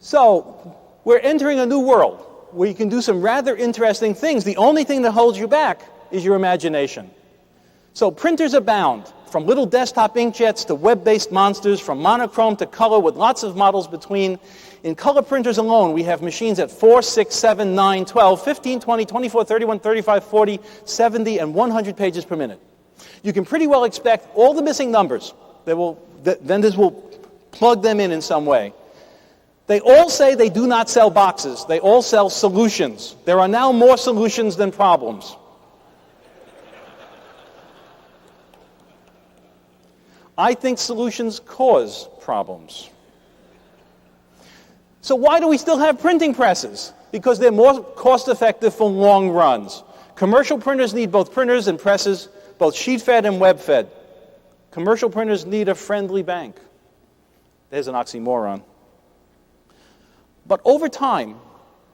So, we're entering a new world where you can do some rather interesting things. The only thing that holds you back is your imagination. So printers abound, from little desktop inkjets to web-based monsters, from monochrome to color with lots of models between. In color printers alone, we have machines at 4, 6, 7, 9, 12, 15, 20, 24, 31, 35, 40, 70, and 100 pages per minute. You can pretty well expect all the missing numbers. Vendors will plug them in some way. They all say they do not sell boxes. They all sell solutions. There are now more solutions than problems. I think solutions cause problems. So why do we still have printing presses? Because they're more cost-effective for long runs. Commercial printers need both printers and presses, both sheet-fed and web-fed. Commercial printers need a friendly bank. There's an oxymoron. But over time,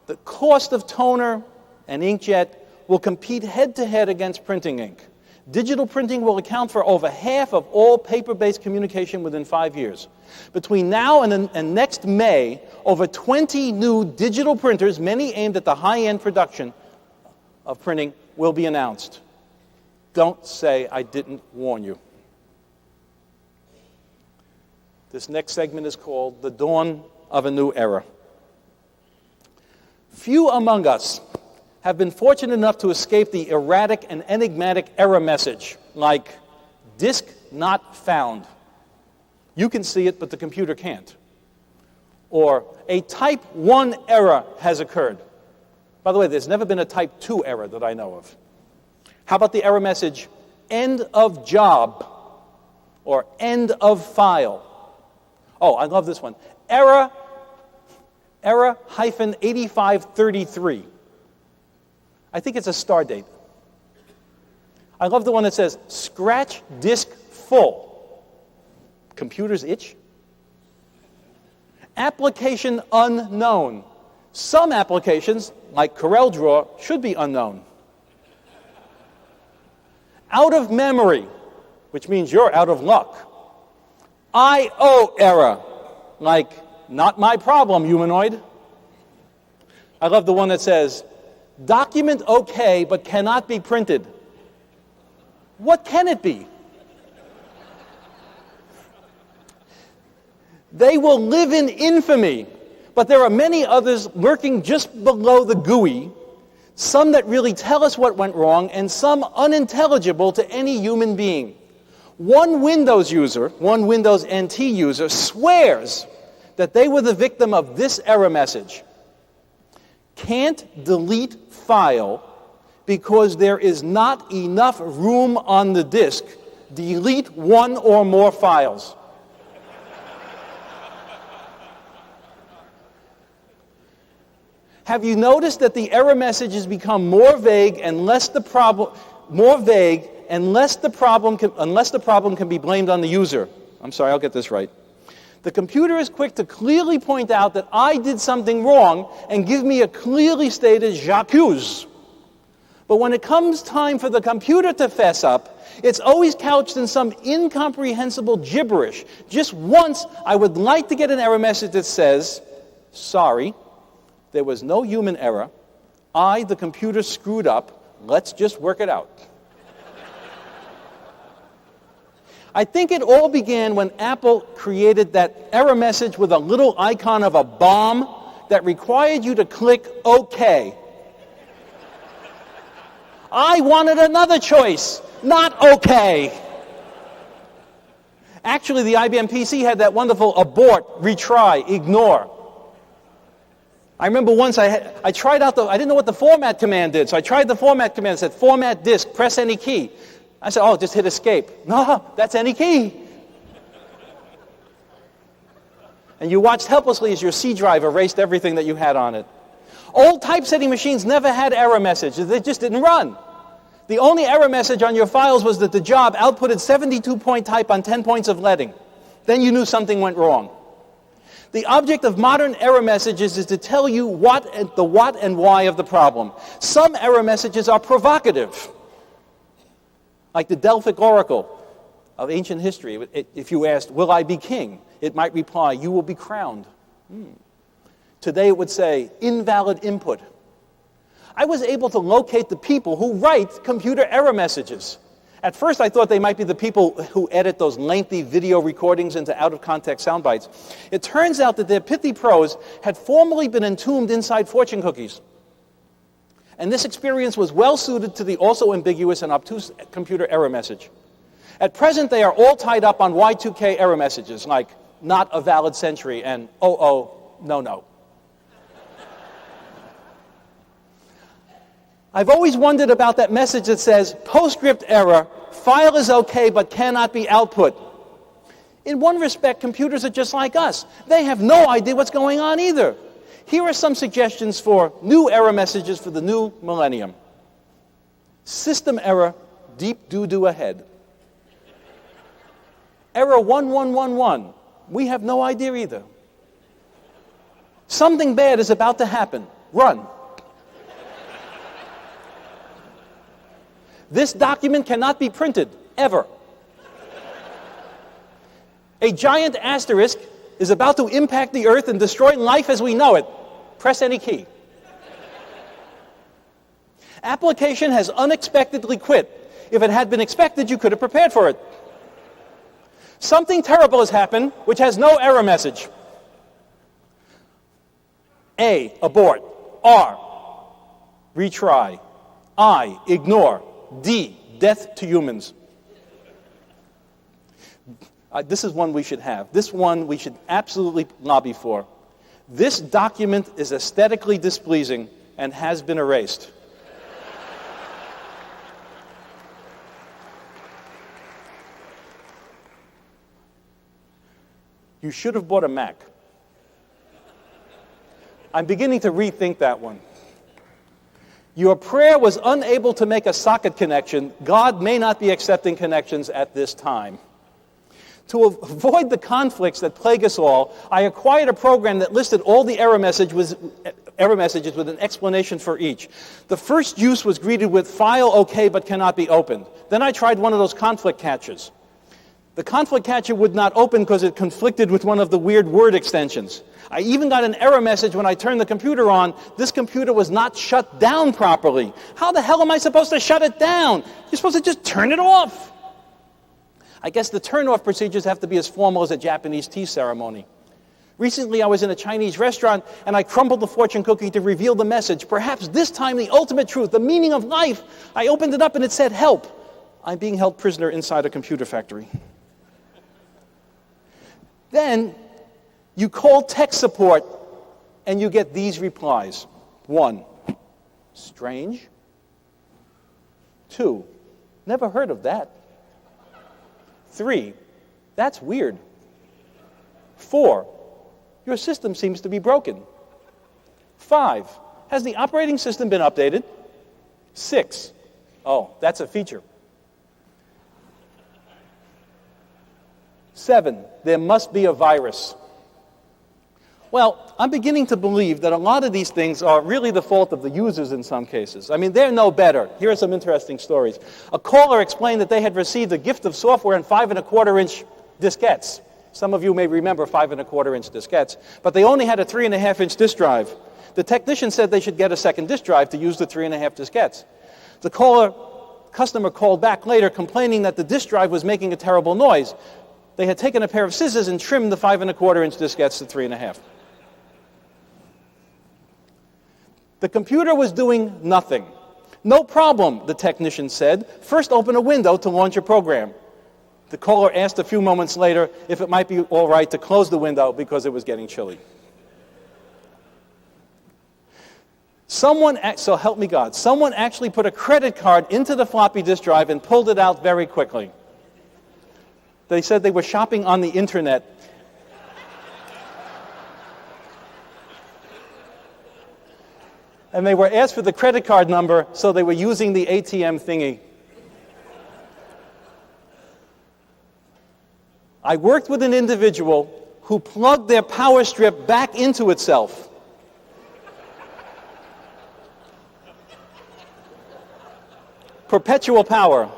the cost of toner and inkjet will compete head-to-head against printing ink. Digital printing will account for over half of all paper-based communication within 5 years. Between now and next May, over 20 new digital printers, many aimed at the high-end production of printing, will be announced. Don't say I didn't warn you. This next segment is called The Dawn of a New Era. Few among us have been fortunate enough to escape the erratic and enigmatic error message, like, disk not found. You can see it, but the computer can't. Or, a type 1 error has occurred. By the way, there's never been a type 2 error that I know of. How about the error message, end of job, or end of file? Oh, I love this one. Error -8533. I think it's a star date. I love the one that says, scratch disk full. Computers itch. Application unknown. Some applications, like CorelDRAW, should be unknown. Out of memory, which means you're out of luck. I/O error, like, not my problem, humanoid. I love the one that says, document okay, but cannot be printed. What can it be? They will live in infamy, but there are many others lurking just below the GUI, some that really tell us what went wrong, and some unintelligible to any human being. One Windows NT user, swears that they were the victim of this error message. Can't delete file because there is not enough room on the disk. Delete one or more files. Have you noticed that the error message has become more vague unless the problem can be blamed on the user? I'm sorry, I'll get this right. The computer is quick to clearly point out that I did something wrong and give me a clearly stated j'accuse. But when it comes time for the computer to fess up, it's always couched in some incomprehensible gibberish. Just once, I would like to get an error message that says, sorry, there was no human error. The computer, screwed up. Let's just work it out. I think it all began when Apple created that error message with a little icon of a bomb that required you to click OK. I wanted another choice, not OK. Actually, the IBM PC had that wonderful abort, retry, ignore. I remember once I tried out I didn't know what the format command did, so I tried the format command. It said, format disk, press any key. I said, oh, just hit escape. No, that's any key. And you watched helplessly as your C drive erased everything that you had on it. Old typesetting machines never had error messages. They just didn't run. The only error message on your files was that the job outputted 72-point type on 10 points of leading. Then you knew something went wrong. The object of modern error messages is to tell you the what and why of the problem. Some error messages are provocative. Like the Delphic Oracle of ancient history. If you asked, will I be king? It might reply, you will be crowned. Today it would say, invalid input. I was able to locate the people who write computer error messages. At first I thought they might be the people who edit those lengthy video recordings into out-of-context sound bites. It turns out that their pithy prose had formerly been entombed inside fortune cookies. And this experience was well suited to the also ambiguous and obtuse computer error message. At present, they are all tied up on Y2K error messages like not a valid century and no. I've always wondered about that message that says, postscript error, file is okay but cannot be output. In one respect, computers are just like us. They have no idea what's going on either. Here are some suggestions for new error messages for the new millennium. System error, deep doo-doo ahead. Error 1111, we have no idea either. Something bad is about to happen, run. This document cannot be printed, ever. A giant asterisk is about to impact the earth and destroy life as we know it. Press any key. Application has unexpectedly quit. If it had been expected, you could have prepared for it. Something terrible has happened, which has no error message. A, abort. R, retry. I, ignore. D, death to humans. This is one we should have. This one we should absolutely lobby for. This document is aesthetically displeasing and has been erased. You should have bought a Mac. I'm beginning to rethink that one. Your prayer was unable to make a socket connection. God may not be accepting connections at this time. To avoid the conflicts that plague us all, I acquired a program that listed all the error messages with an explanation for each. The first use was greeted with file okay but cannot be opened. Then I tried one of those conflict catchers. The conflict catcher would not open because it conflicted with one of the weird word extensions. I even got an error message when I turned the computer on. This computer was not shut down properly. How the hell am I supposed to shut it down? You're supposed to just turn it off. I guess the turn-off procedures have to be as formal as a Japanese tea ceremony. Recently, I was in a Chinese restaurant, and I crumbled the fortune cookie to reveal the message. Perhaps this time the ultimate truth, the meaning of life. I opened it up, and it said, help. I'm being held prisoner inside a computer factory. Then you call tech support and you get these replies. 1, strange. 2, never heard of that. 3, that's weird. 4, your system seems to be broken. 5, has the operating system been updated? 6, oh, that's a feature. 7, there must be a virus. Well, I'm beginning to believe that a lot of these things are really the fault of the users in some cases. I mean, they're no better. Here are some interesting stories. A caller explained that they had received a gift of software in 5 1/4-inch diskettes. Some of you may remember 5 1/4-inch diskettes, but they only had a 3 1/2-inch disk drive. The technician said they should get a second disk drive to use the 3 1/2 diskettes. The customer called back later complaining that the disk drive was making a terrible noise. They had taken a pair of scissors and trimmed the 5 1/4-inch diskettes to 3 1/2. The computer was doing nothing. No problem, the technician said. First open a window to launch a program. The caller asked a few moments later if it might be all right to close the window because it was getting chilly. So help me God, someone actually put a credit card into the floppy disk drive and pulled it out very quickly. They said they were shopping on the internet. And they were asked for the credit card number, so they were using the ATM thingy. I worked with an individual who plugged their power strip back into itself. Perpetual power.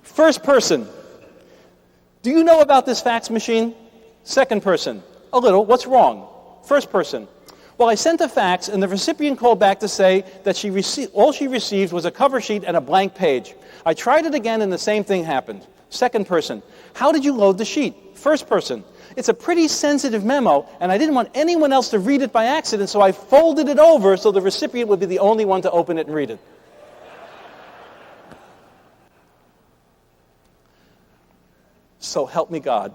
First person. Do you know about this fax machine? Second person, a little. What's wrong? First person, well, I sent a fax, and the recipient called back to say that all she received was a cover sheet and a blank page. I tried it again, and the same thing happened. Second person, how did you load the sheet? First person, it's a pretty sensitive memo, and I didn't want anyone else to read it by accident, so I folded it over so the recipient would be the only one to open it and read it. So help me God.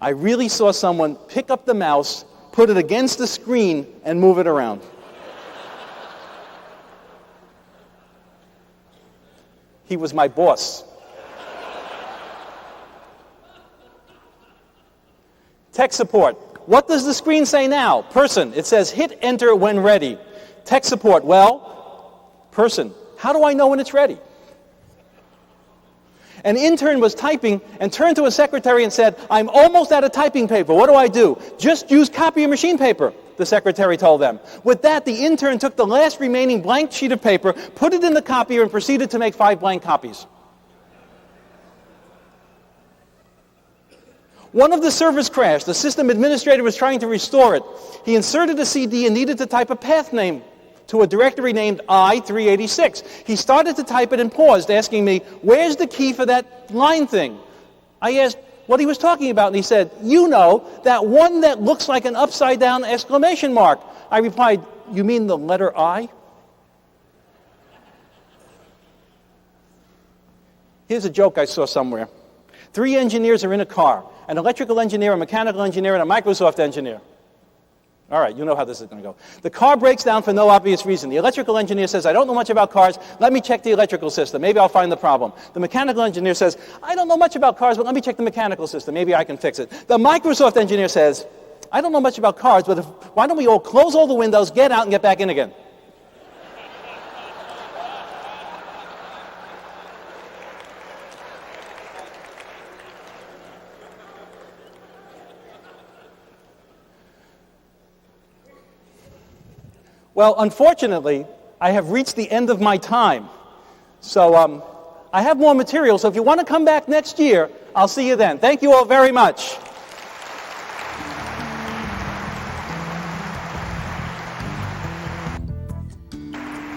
I really saw someone pick up the mouse, put it against the screen, and move it around. He was my boss. Tech support. What does the screen say now? Person. It says hit enter when ready. Tech support. Well, person. How do I know when it's ready? An intern was typing and turned to a secretary and said, I'm almost out of typing paper. What do I do? Just use copier machine paper, the secretary told them. With that, the intern took the last remaining blank sheet of paper, put it in the copier, and proceeded to make 5 blank copies. One of the servers crashed. The system administrator was trying to restore it. He inserted a CD and needed to type a path name to a directory named I-386. He started to type it and paused, asking me, where's the key for that line thing? I asked what he was talking about, and he said, you know, that one that looks like an upside-down exclamation mark. I replied, you mean the letter I? Here's a joke I saw somewhere. 3 engineers are in a car, an electrical engineer, a mechanical engineer, and a Microsoft engineer. All right, you know how this is going to go. The car breaks down for no obvious reason. The electrical engineer says, I don't know much about cars. Let me check the electrical system. Maybe I'll find the problem. The mechanical engineer says, I don't know much about cars, but let me check the mechanical system. Maybe I can fix it. The Microsoft engineer says, I don't know much about cars, but why don't we all close all the windows, get out, and get back in again? Well, unfortunately, I have reached the end of my time. So I have more material, so if you want to come back next year, I'll see you then. Thank you all very much.